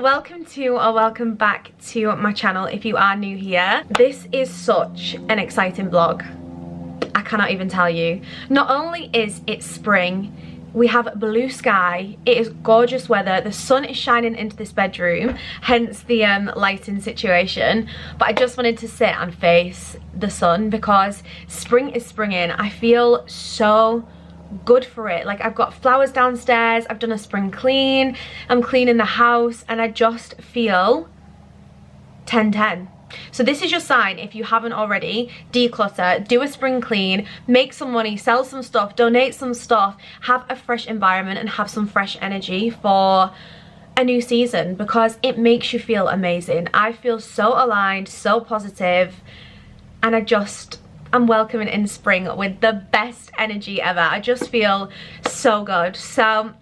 welcome to or welcome back to my channel if you are new here. This is such an exciting vlog. I cannot even tell you. Not only is it spring, we have blue sky, it is gorgeous weather, the sun is shining into this bedroom, hence the lighting situation, but I just wanted to sit and face the sun because spring is springing. I feel so good for it. Like, I've got flowers downstairs, I've done a spring clean, I'm cleaning the house, and I just feel 10-10. So this is your sign, if you haven't already. Declutter, do a spring clean, make some money, sell some stuff, donate some stuff, have a fresh environment and have some fresh energy for a new season, because it makes you feel amazing. I feel so aligned, so positive, and I'm welcoming in spring with the best energy ever. I just feel so good. So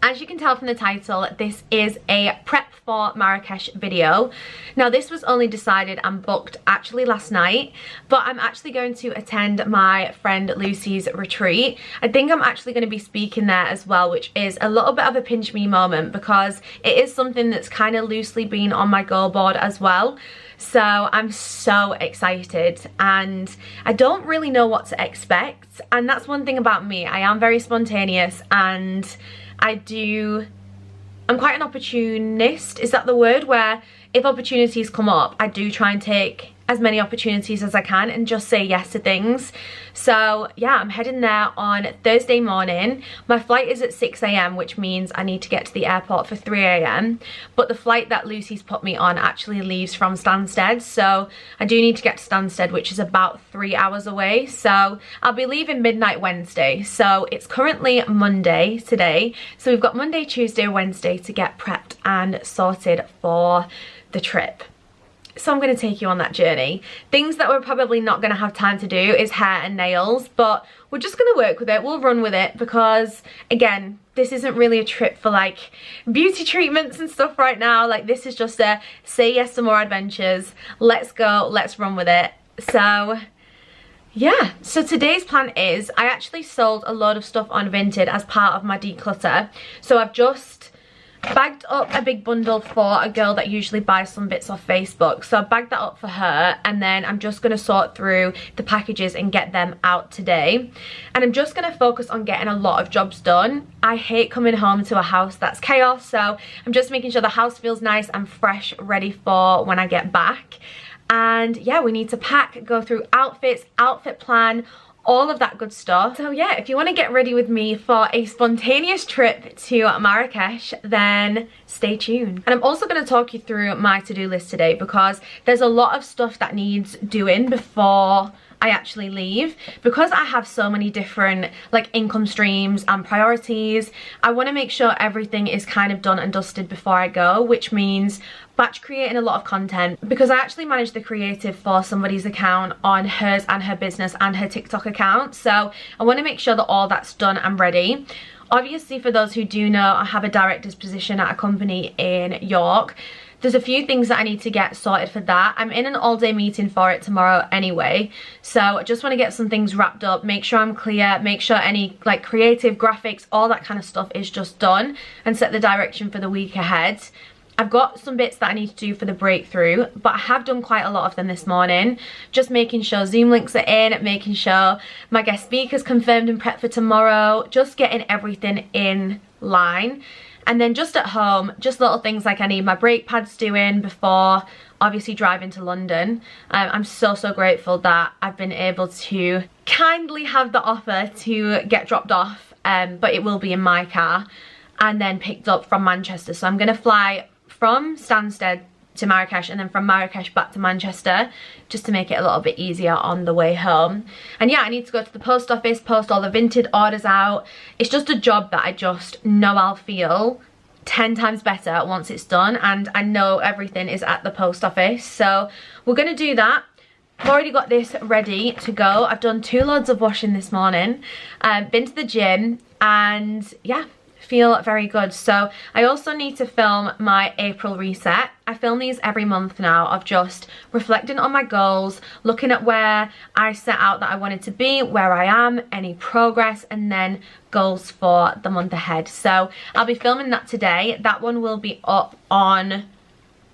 as you can tell from the title, this is a prep for Marrakesh video. Now, this was only decided and booked actually last night, but I'm actually going to attend my friend Lucy's retreat. I think I'm actually going to be speaking there as well, which is a little bit of a pinch me moment because it is something that's kind of loosely been on my goal board as well. So I'm so excited and I don't really know what to expect, and that's one thing about me. I am very spontaneous and I'm quite an opportunist, is that the word? Where if opportunities come up, I do try and take as many opportunities as I can and just say yes to things. So yeah, I'm heading there on Thursday morning. My flight is at 6 AM, which means I need to get to the airport for 3 AM. But the flight that Lucy's put me on actually leaves from Stansted, so I do need to get to Stansted, which is about 3 hours away. So I'll be leaving midnight Wednesday. So it's currently Monday today. So we've got Monday, Tuesday, Wednesday to get prepped and sorted for the trip. So I'm going to take you on that journey. Things that we're probably not going to have time to do is hair and nails, but we're just going to work with it. We'll run with it because, again, this isn't really a trip for like beauty treatments and stuff right now. Like, this is just a say yes to more adventures. Let's go, let's run with it. So yeah, so today's plan is I actually sold a load of stuff on Vinted as part of my declutter. So I've just bagged up a big bundle for a girl that usually buys some bits off Facebook. So I bagged that up for her, and then I'm just going to sort through the packages and get them out today. And I'm just going to focus on getting a lot of jobs done. I hate coming home to a house that's chaos, so I'm just making sure the house feels nice and fresh, ready for when I get back. And yeah, we need to pack, go through outfits, outfit plan, all of that good stuff. So yeah, if you want to get ready with me for a spontaneous trip to Marrakesh, then stay tuned. And I'm also going to talk you through my to-do list today because there's a lot of stuff that needs doing before I actually leave. Because I have so many different like income streams and priorities, I want to make sure everything is kind of done and dusted before I go, which means batch creating a lot of content, because I actually manage the creative for somebody's account on hers and her business and her TikTok account. So I want to make sure that all that's done and ready. Obviously, for those who do know, I have a director's position at a company in York. There's a few things that I need to get sorted for that. I'm in an all-day meeting for it tomorrow anyway, so I just want to get some things wrapped up, make sure I'm clear, make sure any like creative graphics, all that kind of stuff is just done, and set the direction for the week ahead. I've got some bits that I need to do for the breakthrough, but I have done quite a lot of them this morning. Just making sure Zoom links are in, making sure my guest speaker's confirmed and prepped for tomorrow, just getting everything in line. And then just at home, just little things like I need my brake pads doing before obviously driving to London. I'm so grateful that I've been able to kindly have the offer to get dropped off, but it will be in my car and then picked up from Manchester. So I'm going to fly from Stansted to Marrakesh and then from Marrakesh back to Manchester, just to make it a little bit easier on the way home. And yeah, I need to go to the post office, post all the Vinted orders out. It's just a job that I just know I'll feel 10 times better once it's done, and I know everything is at the post office. So we're gonna do that. I've already got this ready to go. I've done 2 loads of washing this morning, been to the gym, and yeah, feel very good. So I also need to film my April reset. I film these every month now of just reflecting on my goals, looking at where I set out that I wanted to be, where I am, any progress, and then goals for the month ahead. So I'll be filming that today. That one will be up on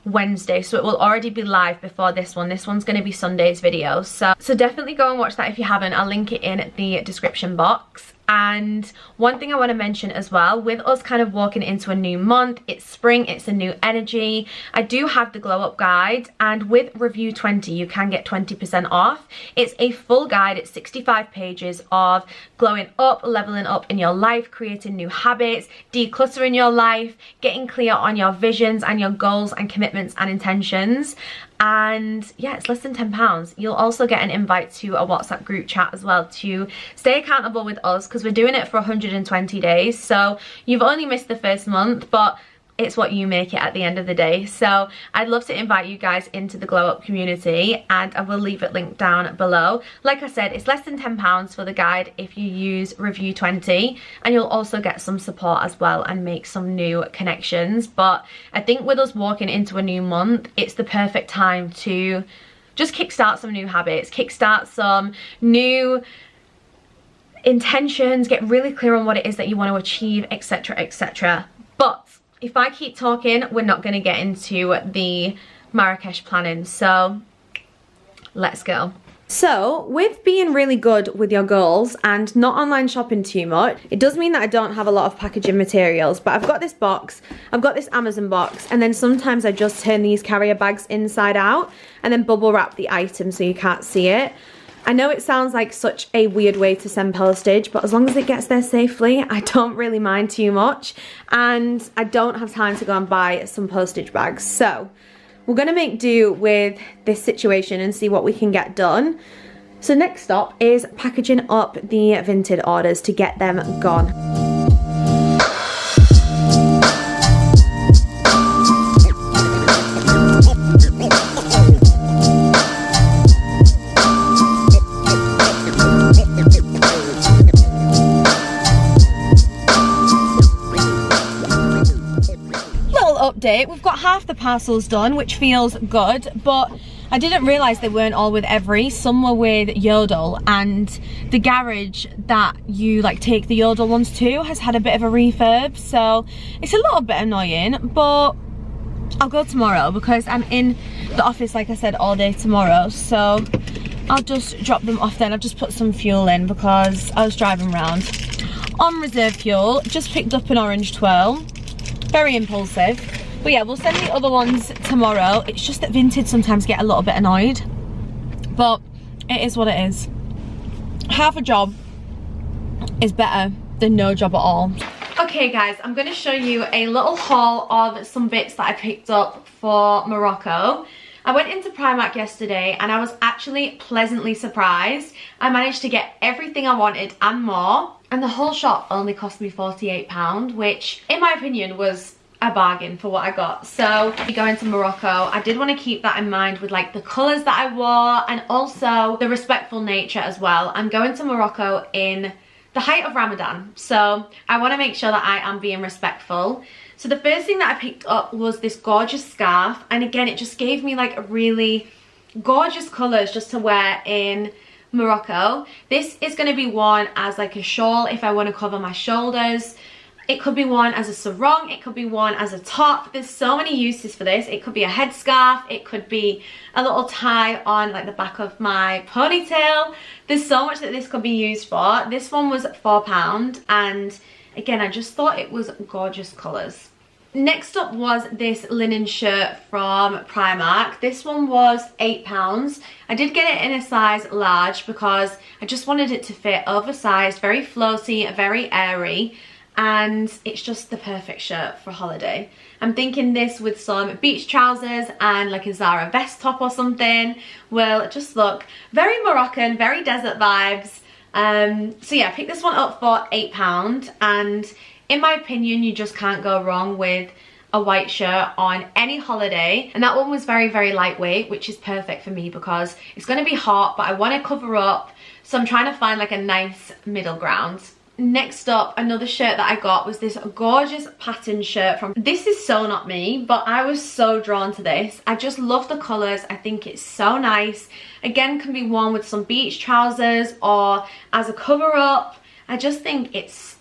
Wednesday, so it will already be live before this one. This one's going to be Sunday's video, so definitely go and watch that if you haven't. I'll link it in the description box. And one thing I want to mention as well, with us kind of walking into a new month, it's spring, it's a new energy. I do have the glow up guide, and with review 20 you can get 20% off. It's a full guide. It's 65 pages of glowing up, leveling up in your life, creating new habits, decluttering your life, getting clear on your visions and your goals and commitments and intentions. And yeah, it's less than £10. You'll also get an invite to a WhatsApp group chat as well to stay accountable with us, because we're doing it for 120 days. So you've only missed the first month, but it's what you make it at the end of the day. So I'd love to invite you guys into the Glow Up community, and I will leave it linked down below. Like I said, it's less than £10 for the guide if you use review 20, and you'll also get some support as well and make some new connections. But I think with us walking into a new month, it's the perfect time to just kickstart some new habits, kickstart some new intentions, get really clear on what it is that you want to achieve, etc, etc. But if I keep talking, we're not going to get into the Marrakesh planning, so let's go. So with being really good with your goals and not online shopping too much, it does mean that I don't have a lot of packaging materials, but I've got this box, I've got this Amazon box, and then sometimes I just turn these carrier bags inside out and then bubble wrap the item so you can't see it. I know it sounds like such a weird way to send postage, but as long as it gets there safely, I don't really mind too much. And I don't have time to go and buy some postage bags. So we're going to make do with this situation and see what we can get done. So next stop is packaging up the Vinted orders to get them gone. We've got half the parcels done, which feels good, but I didn't realise they weren't all with Every. Some were with Yodel, and the garage that you like take the Yodel ones to has had a bit of a refurb, so it's a little bit annoying, but I'll go tomorrow because I'm in the office, like I said, all day tomorrow, so I'll just drop them off then. I've just put some fuel in because I was driving around on reserve fuel. Just picked up an orange twirl, very impulsive. But yeah, we'll send the other ones tomorrow. It's just that Vinted sometimes get a little bit annoyed, but it is what it is. Half a job is better than no job at all. Okay guys, I'm going to show you a little haul of some bits that I picked up for Morocco. I went into Primark yesterday and I was actually pleasantly surprised. I managed to get everything I wanted and more, and the whole shop only cost me £48, which in my opinion was a bargain for what I got. So going to Morocco, I did want to keep that in mind with like the colours that I wore and also the respectful nature as well. I'm going to Morocco in the height of Ramadan, so I want to make sure that I am being respectful. So the first thing that I picked up was this gorgeous scarf, and again it just gave me like a really gorgeous colours just to wear in Morocco. This is going to be worn as like a shawl if I want to cover my shoulders. It could be worn as a sarong, it could be worn as a top. There's so many uses for this. It could be a headscarf, it could be a little tie on like the back of my ponytail. There's so much that this could be used for. This one was £4, and again, I just thought it was gorgeous colours. Next up was this linen shirt from Primark. This one was £8. I did get it in a size large because I just wanted it to fit oversized, very floaty, very airy. And it's just the perfect shirt for a holiday. I'm thinking this with some beach trousers and like a Zara vest top or something will just look very Moroccan, very desert vibes. So yeah, I picked this one up for £8, and in my opinion you just can't go wrong with a white shirt on any holiday. And that one was very, very lightweight, which is perfect for me because it's going to be hot but I want to cover up, so I'm trying to find like a nice middle ground. next up, another shirt that I got was this gorgeous pattern shirt from, this is so not me, but I was so drawn to this. I just love the colours. I think it's so nice. Again, can be worn with some beach trousers or as a cover up. I just think it's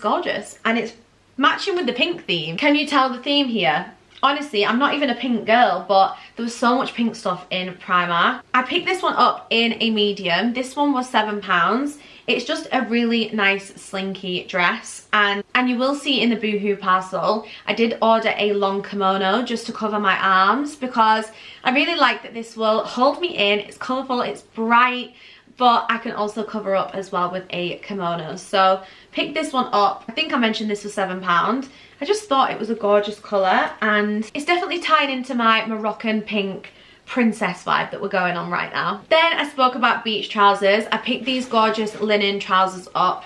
gorgeous, and it's matching with the pink theme. Can you tell the theme here? Honestly, I'm not even a pink girl, but there was so much pink stuff in Primark. I picked this one up in a medium. This one was £7. It's just a really nice slinky dress, and you will see in the boohoo parcel I did order a long kimono just to cover my arms, because I really like that this will hold me in. It's colourful, it's bright, but I can also cover up as well with a kimono. So picked this one up. I think I mentioned this was £7. I just thought it was a gorgeous colour, and it's definitely tied into my Moroccan pink princess vibe that we're going on right now. Then I spoke about beach trousers. I picked these gorgeous linen trousers up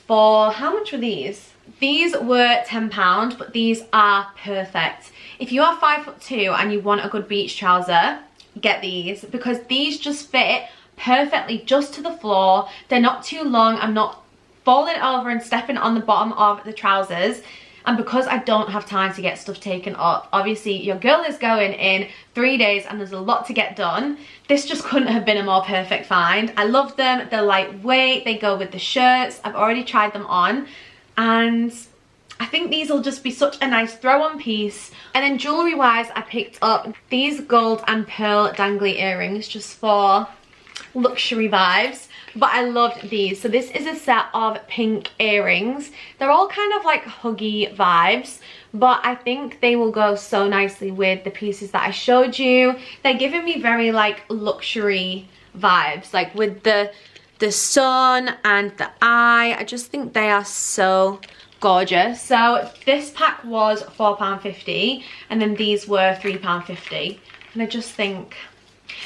for, how much were these? These were £10, but these are perfect. If you are 5'2" and you want a good beach trouser, get these, because these just fit perfectly just to the floor. They're not too long. I'm not falling over and stepping on the bottom of the trousers. And because I don't have time to get stuff taken up, obviously your girl is going in 3 days and there's a lot to get done, this just couldn't have been a more perfect find. I love them. They're lightweight. They go with the shirts. I've already tried them on, and I think these will just be such a nice throw-on piece. And then jewellery wise, I picked up these gold and pearl dangly earrings just for luxury vibes, but I loved these. So this is a set of pink earrings. They're all kind of like huggy vibes, but I think they will go so nicely with the pieces that I showed you. They're giving me very like luxury vibes, like with the sun and the eye. I just think they are so gorgeous. So this pack was £4.50 and then these were £3.50, and I just think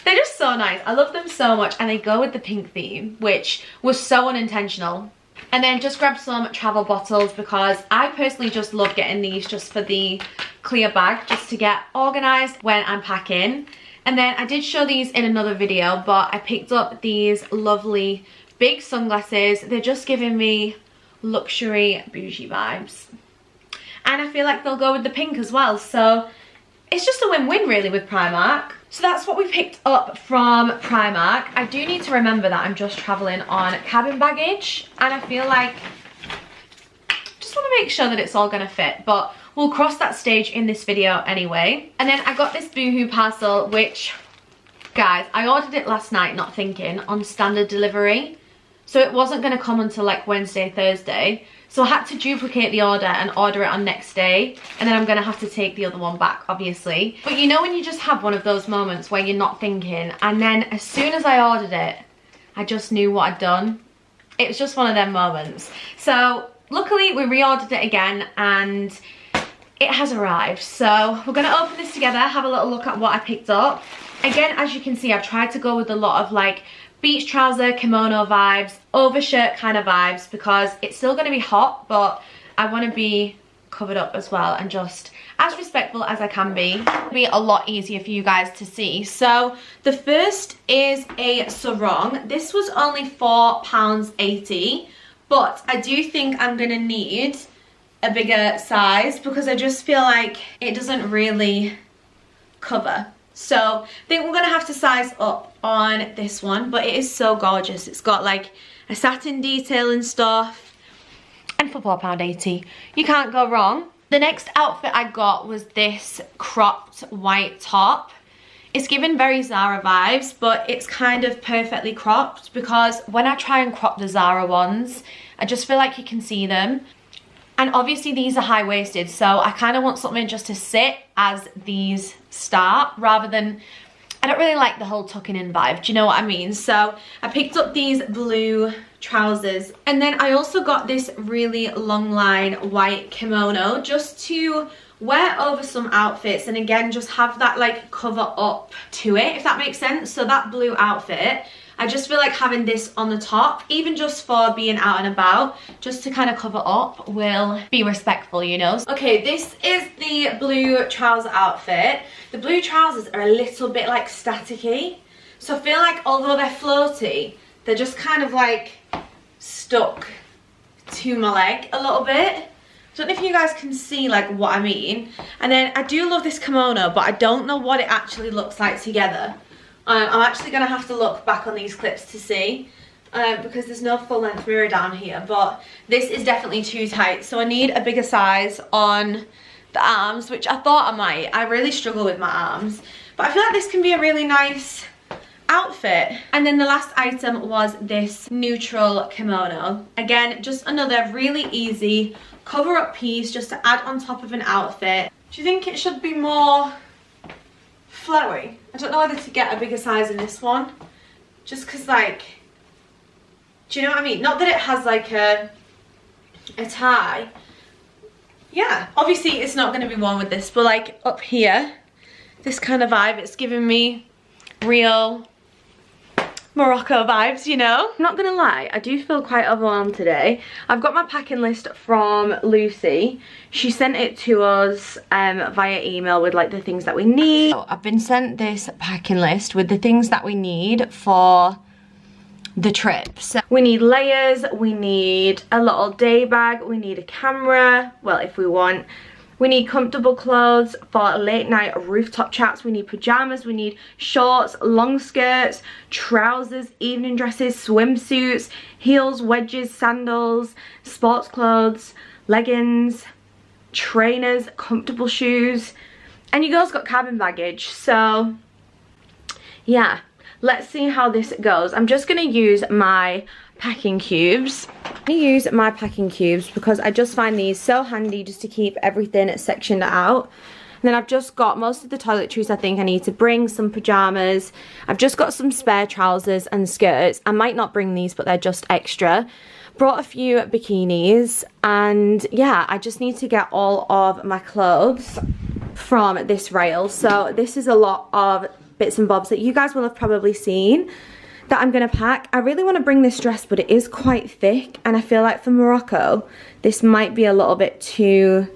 they're just so nice. I love them so much, and they go with the pink theme, which was so unintentional. And then just grabbed some travel bottles, because I personally just love getting these just for the clear bag, just to get organised when I'm packing. And then I did show these in another video, but I picked up these lovely big sunglasses. They're just giving me luxury bougie vibes, and I feel like they'll go with the pink as well. So it's just a win-win really with Primark. So that's what we picked up from Primark. I do need to remember that I'm just traveling on cabin baggage, and I feel like just want to make sure that it's all going to fit, but we'll cross that stage in this video anyway. And then I got this boohoo parcel, which, guys, I ordered it last night not thinking, on standard delivery, so it wasn't going to come until like Wednesday, Thursday. So I had to duplicate the order and order it on next day, and then I'm going to have to take the other one back, obviously. But you know when you just have one of those moments where you're not thinking, and then as soon as I ordered it, I just knew what I'd done. It was just one of them moments. So luckily we reordered it again, and it has arrived. So we're going to open this together, have a little look at what I picked up. Again, as you can see, I've tried to go with a lot of like beach trouser, kimono vibes, overshirt kind of vibes, because it's still going to be hot, but I want to be covered up as well and just as respectful as I can be. It'll be a lot easier for you guys to see. So the first is a sarong. This was only £4.80, but I do think I'm going to need a bigger size, because I just feel like it doesn't really cover. So I think we're going to have to size up on this one, but it is so gorgeous. It's got like a satin detail and stuff, and for £4.80 you can't go wrong. The next outfit I got was this cropped white top. It's given very Zara vibes, but it's kind of perfectly cropped, because when I try and crop the Zara ones, I just feel like you can see them. And obviously these are high-waisted, so I kind of want something just to sit as these start, rather than, I don't really like the whole tucking in vibe, do you know what I mean? So I picked up these blue trousers, and then I also got this really long line white kimono just to wear over some outfits, and again just have that like cover up to it, if that makes sense. So that blue outfit, I just feel like having this on the top, even just for being out and about, just to kind of cover up, will be respectful, you know. Okay, this is the blue trouser outfit. The blue trousers are a little bit like staticky, so I feel like although they're floaty, they're just kind of like stuck, if to my leg a little bit. I don't know if you guys can see like what I mean. And then I do love this kimono, but I don't know what it actually looks like together. I'm actually going to have to look back on these clips to see. Because there's no full length mirror down here, but this is definitely too tight, so I need a bigger size on the arms, which I thought I might. I really struggle with my arms, but I feel like this can be a really nice outfit. And then the last item was this neutral kimono. Again, just another really easy cover up piece just to add on top of an outfit. Do you think it should be more flowy? I don't know whether to get a bigger size in this one, just because like, do you know what I mean? Not that it has like a tie. Yeah, obviously it's not going to be worn with this, but like up here, this kind of vibe, it's giving me real Morocco vibes, you know? I'm not gonna lie, I do feel quite overwhelmed today. I've got my packing list from Lucy. She sent it to us via email with like the things that we need. So I've been sent this packing list with the things that we need for the trip. So we need layers, we need a little day bag, we need a camera, well if we want. We need comfortable clothes for late night rooftop chats. We need pajamas, we need shorts, long skirts, trousers, evening dresses, swimsuits, heels, wedges, sandals, sports clothes, leggings, trainers, comfortable shoes. And you girls got cabin baggage, so yeah. Let's see how this goes. I'm just going to use my packing cubes. I'm going to use my packing cubes because I just find these so handy just to keep everything sectioned out. And then I've just got most of the toiletries I think I need to bring, some pajamas. I've just got some spare trousers and skirts. I might not bring these, but they're just extra. Brought a few bikinis, and yeah, I just need to get all of my clothes from this rail. So this is a lot of bits and bobs that you guys will have probably seen that I'm gonna pack. I really want to bring this dress, but it is quite thick, and I feel like for Morocco this might be a little bit too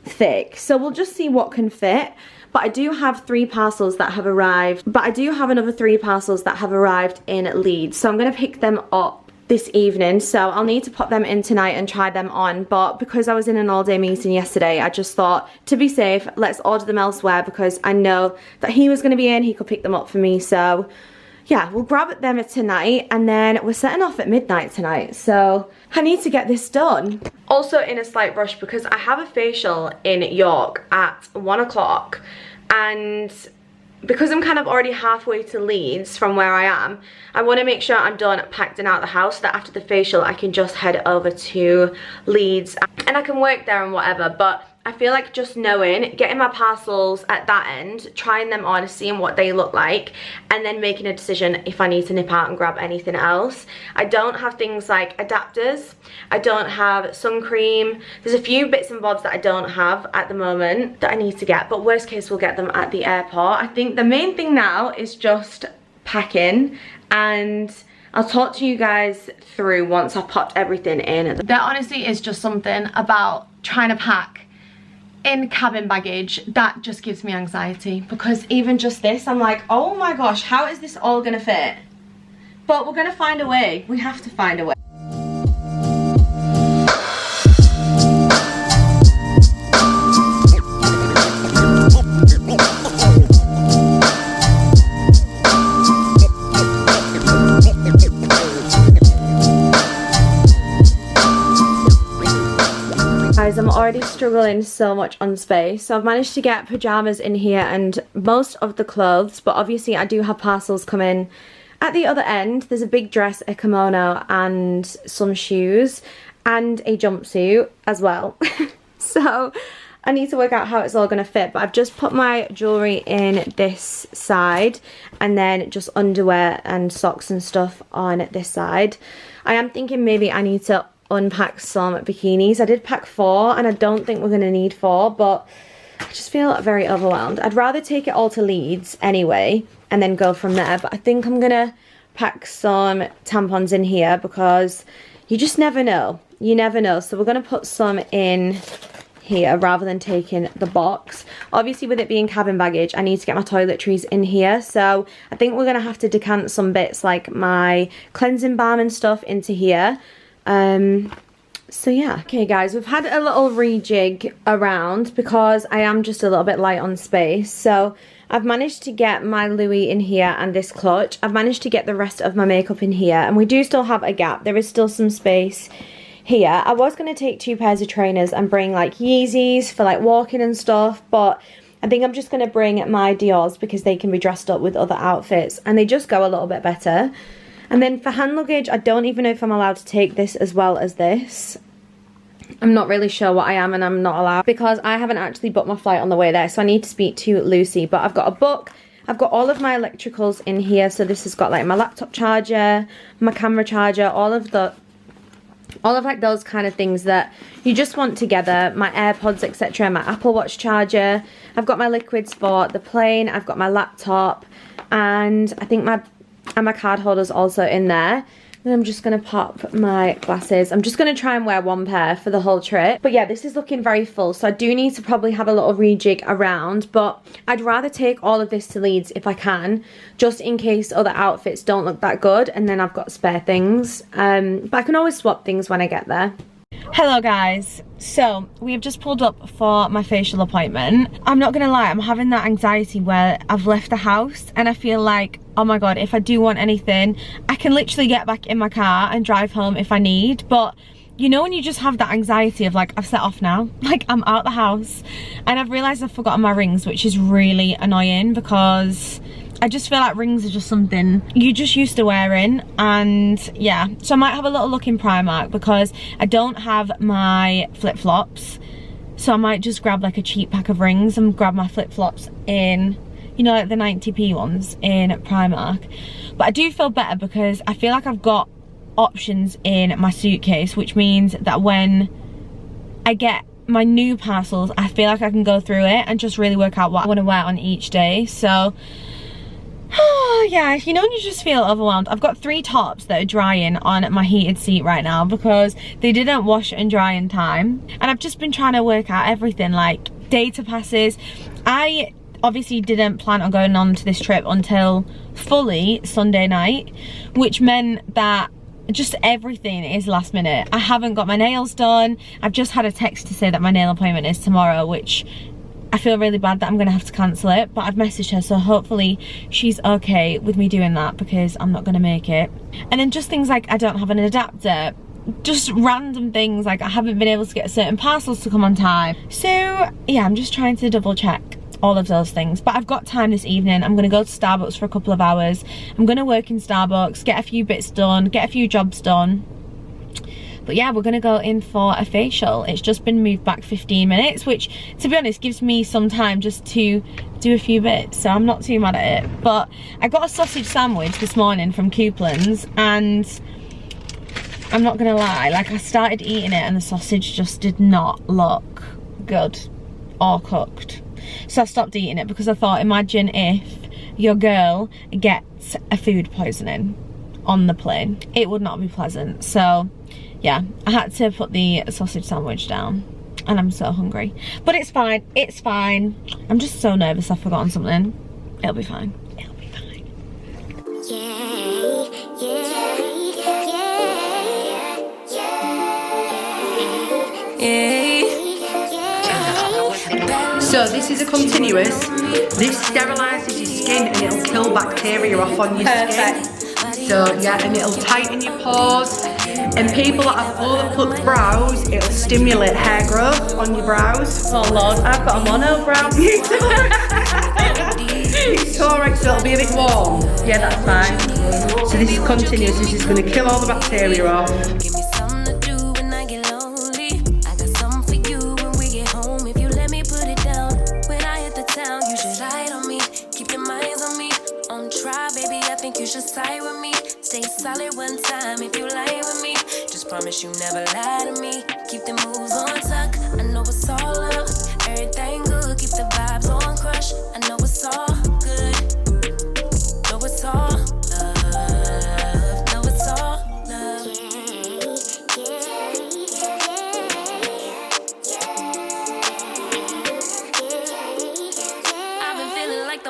thick, so we'll just see what can fit. But I do have 3 parcels that have arrived, but I do have another 3 parcels that have arrived in Leeds, so I'm gonna pick them up this evening. So I'll need to pop them in tonight and try them on, but because I was in an all-day meeting yesterday, I just thought, to be safe, let's order them elsewhere, because I know that he was going to be in, he could pick them up for me. So yeah, we'll grab them tonight, and then we're setting off at midnight tonight, so I need to get this done. Also in a slight rush because I have a facial in York at 1 o'clock, and because I'm kind of already halfway to Leeds from where I am, I want to make sure I'm done, packed and out the house, so that after the facial I can just head over to Leeds and I can work there and whatever. But I feel like just knowing, getting my parcels at that end, trying them on, seeing what they look like, and then making a decision if I need to nip out and grab anything else. I don't have things like adapters, I don't have sun cream. There's a few bits and bobs that I don't have at the moment that I need to get, but worst case we'll get them at the airport. I think the main thing now is just packing, and I'll talk to you guys through once I've popped everything in. There honestly is just something about trying to pack in cabin baggage that just gives me anxiety, because even just this, I'm like, oh my gosh, how is this all gonna fit? But we're gonna find a way. We have to find a way. Guys, I'm already struggling so much on space, so I've managed to get pajamas in here and most of the clothes, but obviously I do have parcels coming at the other end. There's a big dress, a kimono, and some shoes and a jumpsuit as well. So I need to work out how it's all going to fit, but I've just put my jewellery in this side and then just underwear and socks and stuff on this side. I am thinking maybe I need to unpack some bikinis. I did pack 4 and I don't think we're going to need 4, but I just feel very overwhelmed. I'd rather take it all to Leeds anyway and then go from there, but I think I'm going to pack some tampons in here because you just never know. You never know. So we're going to put some in here rather than taking the box. Obviously with it being cabin baggage, I need to get my toiletries in here, so I think we're going to have to decant some bits like my cleansing balm and stuff into here. So yeah. Okay guys, we've had a little rejig around because I am just a little bit light on space. So I've managed to get my Louis in here and this clutch. I've managed to get the rest of my makeup in here, and we do still have a gap. There is still some space here. I was going to take 2 pairs of trainers and bring like Yeezys for like walking and stuff, but I think I'm just going to bring my Dior's because they can be dressed up with other outfits and they just go a little bit better. And then for hand luggage, I don't even know if I'm allowed to take this as well as this. I'm not really sure what I am and I'm not allowed because I haven't actually booked my flight on the way there, so I need to speak to Lucy. But I've got a book, I've got all of my electricals in here. So this has got like my laptop charger, my camera charger, all of like those kind of things that you just want together, my AirPods, etc., my Apple Watch charger. I've got my liquids for the plane, I've got my laptop, and I think my card holder's also in there. Then I'm just going to pop my glasses. I'm just going to try and wear 1 pair for the whole trip. But yeah, this is looking very full, so I do need to probably have a little rejig around. But I'd rather take all of this to Leeds if I can, just in case other outfits don't look that good, and then I've got spare things. But I can always swap things when I get there. Hello guys, so we have just pulled up for my facial appointment. I'm not gonna lie, I'm having that anxiety where I've left the house and I feel like, oh my god, if I do want anything, I can literally get back in my car and drive home if I need. But you know when you just have that anxiety of like, I've set off now, like I'm out the house, and I've realised I've forgotten my rings, which is really annoying because I just feel like rings are just something you're just used to wearing. And yeah, so I might have a little look in Primark because I don't have my flip-flops, so I might just grab like a cheap pack of rings and grab my flip-flops in, you know, like the 90p ones in Primark. But I do feel better because I feel like I've got options in my suitcase, which means that when I get my new parcels, I feel like I can go through it and just really work out what I want to wear on each day. So yeah, you know when you just feel overwhelmed. I've got 3 tops that are drying on my heated seat right now because they didn't wash and dry in time, and I've just been trying to work out everything like data passes. I obviously didn't plan on going on to this trip until fully Sunday night, which meant that just everything is last minute. I haven't got my nails done. I've just had a text to say that my nail appointment is tomorrow, which I feel really bad that I'm gonna have to cancel it, but I've messaged her, so hopefully she's okay with me doing that because I'm not gonna make it. And then just things like I don't have an adapter, just random things like I haven't been able to get certain parcels to come on time. So yeah, I'm just trying to double check all of those things. But I've got time this evening. I'm gonna go to Starbucks for a couple of hours. I'm gonna work in Starbucks, get a few bits done, get a few jobs done. But yeah, we're gonna go in for a facial. It's just been moved back 15 minutes, which to be honest gives me some time just to do a few bits, so I'm not too mad at it. But I got a sausage sandwich this morning from Couplands, and I'm not gonna lie, like I started eating it and the sausage just did not look good or cooked. So I stopped eating it because I thought, imagine if your girl gets a food poisoning on the plane. It would not be pleasant. So yeah, I had to put the sausage sandwich down, and I'm so hungry. But it's fine, it's fine. I'm just so nervous I've forgotten something. It'll be fine, it'll be fine. So this is a continuous. This sterilises your skin and it'll kill bacteria off on your skin. So yeah, and it'll tighten your pores. And people that have overplucked brows, it'll stimulate hair growth on your brows. Oh lord, I've got a mono brow. It's alright, so it'll be a bit warm. Yeah, that's fine. So this is continuous, this is going to kill all the bacteria off. Stay solid one time if you lie with me. Just promise you never lie to me. Keep the moves on tuck. I know it's all up. Everything good. Keep the vibes on crush. I know it's all good. Know it's all love. Know it's all love. I've been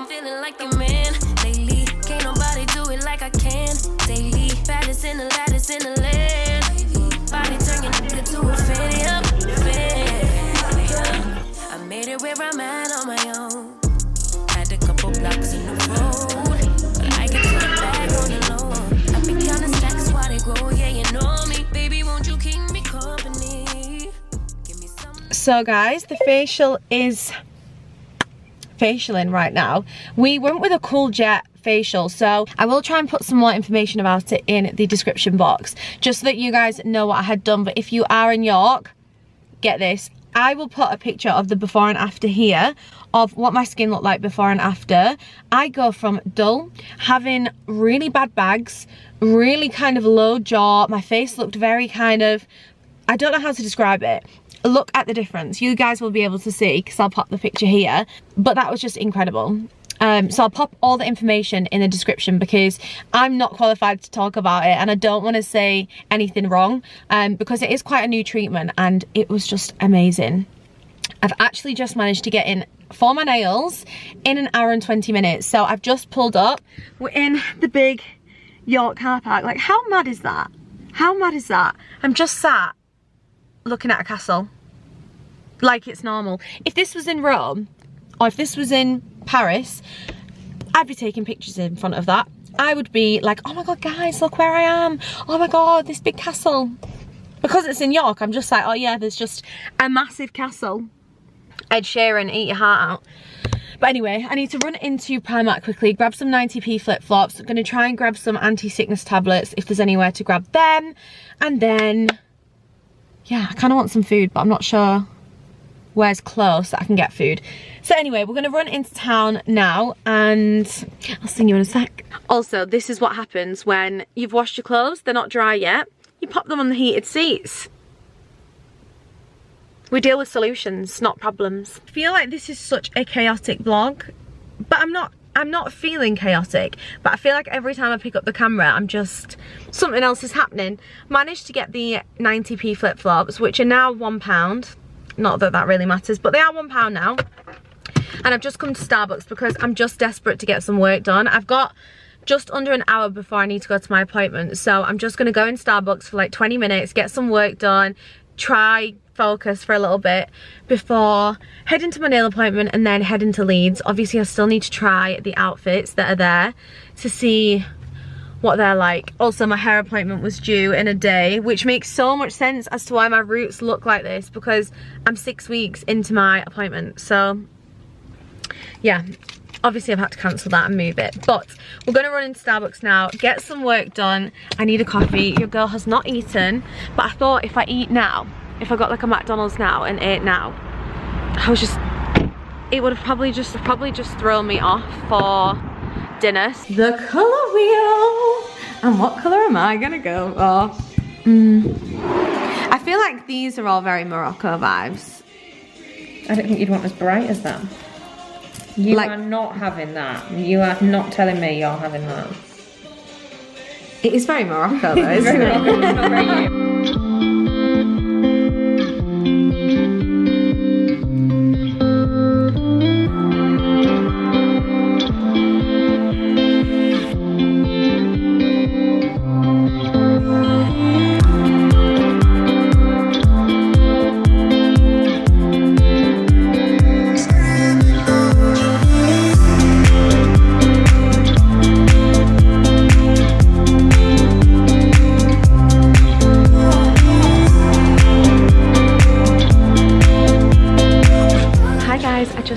feeling like the man lately. Can't nobody do it like I can. Daily, baddest in the lattice in the land. Body turning to a where I'm at on my own. Had a couple blocks in the road, but I can take it back on the low. I've been counting stacks while they grow, yeah, you know me. Baby, won't you keep me company? Give me some. So guys, the facial is facialing right now. We went with a Cool Jet facial, so I will try and put some more information about it in the description box, just so that you guys know what I had done. But if you are in York, get this, I will put a picture of the before and after here of what my skin looked like before and after. I go from dull, having really bad bags, really kind of low jaw, my face looked very kind of, I don't know how to describe it. Look at the difference. You guys will be able to see because I'll pop the picture here, but that was just incredible. So I'll pop all the information in the description because I'm not qualified to talk about it and I don't want to say anything wrong, because it is quite a new treatment and it was just amazing. I've actually just managed to get in for my nails in 1 hour and 20 minutes. So I've just pulled up. We're in the big York car park. Like, how mad is that? How mad is that? I'm just sat looking at a castle like it's normal. If this was in Rome or if this was in Paris, I'd be taking pictures in front of that. I would be like, oh my god guys, look where I am, oh my god, this big castle. Because it's in York, I'm just like, oh yeah, there's just a massive castle. Ed Sheeran, eat your heart out. But anyway, I need to run into Primark quickly, grab some 90p flip-flops. I'm gonna try and grab some anti-sickness tablets if there's anywhere to grab them. And then, yeah, I kind of want some food, but I'm not sure where's close that I can get food. So anyway, we're gonna run into town now and I'll see you in a sec. Also, this is what happens when you've washed your clothes, they're not dry yet. You pop them on the heated seats. We deal with solutions, not problems. I feel like this is such a chaotic vlog, but I'm not feeling chaotic, but I feel like every time I pick up the camera, I'm just, something else is happening. Managed to get the 90p flip-flops, which are now £1. Not that that really matters, but they are £1 now. And I've just come to Starbucks because I'm just desperate to get some work done. I've got just under an hour before I need to go to my appointment, so I'm just gonna go in Starbucks for like 20 minutes, get some work done, try focus for a little bit before heading to my nail appointment and then heading to Leeds. Obviously I still need to try the outfits that are there to see what they're like. Also, my hair appointment was due in a day, which makes so much sense as to why my roots look like this, because I'm 6 weeks into my appointment. So yeah, obviously I've had to cancel that and move it, but we're gonna run into Starbucks now, get some work done. I need a coffee. Your girl has not eaten, but I thought if I eat now, if I got like a McDonald's now and ate now, it would have probably just thrown me off for dinner. The colour wheel, and what colour am I gonna go for? I feel like these are all very Morocco vibes. I don't think you'd want as bright as that. You are not having that. You are not telling me you're having that. It is very Morocco though, isn't it? Morocco, it's not very you.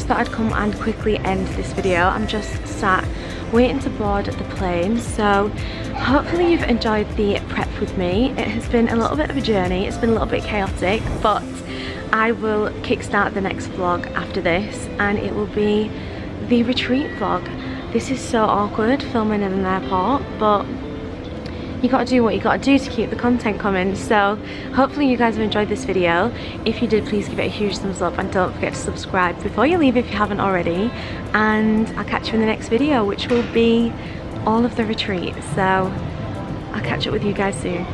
Thought I'd come and quickly end this video. I'm just sat waiting to board the plane, so hopefully you've enjoyed the prep with me. It has been a little bit of a journey, it's been a little bit chaotic, but I will kickstart the next vlog after this and it will be the retreat vlog. This is so awkward filming in an airport, but you gotta do what you gotta do to keep the content coming. So hopefully you guys have enjoyed this video. If you did, please give it a huge thumbs up and don't forget to subscribe before you leave if you haven't already, and I'll catch you in the next video, which will be all of the retreat. So I'll catch up with you guys soon.